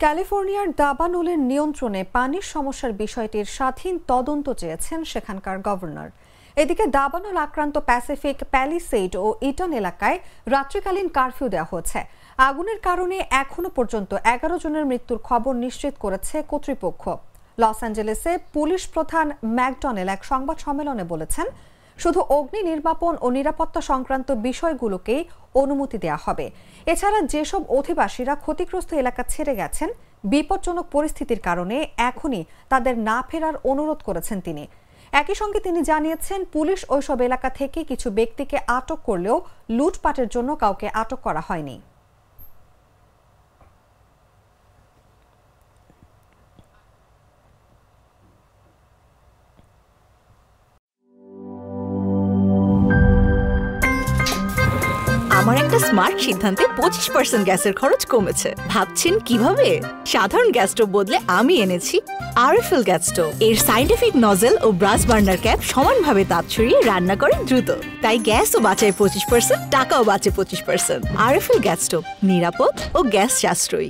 ক্যালিফোর্নিয়ার দাবানলের নিয়ন্ত্রণে পানির সমস্যার বিষয়টির স্বাধীন তদন্ত চেয়েছেন সেখানকার গভর্নর। এদিকে দাবানল আক্রান্ত প্যাসিফিক প্যালিসেড ও ইটন এলাকায় রাত্রিকালীন কারফিউ দেওয়া হয়েছে। আগুনের কারণে এখনো পর্যন্ত 11 জনের মৃত্যুর খবর নিশ্চিত করেছে কর্তৃপক্ষ। লস অ্যাঞ্জেলেসে পুলিশ প্রধান ম্যাকডনেল এক সংবাদ সম্মেলনে বলেছেন, শুধু অগ্নি নির্বাপন ও নিরাপত্তা সংক্রান্ত বিষয়গুলোকেই অনুমতি দেওয়া হবে। এছাড়া যেসব অধিবাসীরা ক্ষতিগ্রস্ত এলাকা ছেড়ে গেছেন, বিপজ্জনক পরিস্থিতির কারণে এখনই তাদের না ফেরার অনুরোধ করেছেন তিনি। একই সঙ্গে তিনি জানিয়েছেন, পুলিশ ওইসব এলাকা থেকে কিছু ব্যক্তিকে আটক করলেও লুটপাটের জন্য কাউকে আটক করা হয়নি। আমার একটা স্মার্ট সিদ্ধান্তে 25% গ্যাসের খরচ কমেছে। ভাবছেন কিভাবে? সাধারণ গ্যাস স্টোভ বদলে আমি এনেছি আরএফএল গ্যাস স্টোভ। এর সাইন্টিফিক নজল ও ব্রাস বার্নার ক্যাপ সমানভাবে তাপ ছড়িয়ে রান্না করে দ্রুত। তাই গ্যাসও বাঁচায় 25%, টাকাও বাঁচে 25%। আরএফএল গ্যাস স্টোভ, নিরাপদ ও গ্যাস সাশ্রয়ী।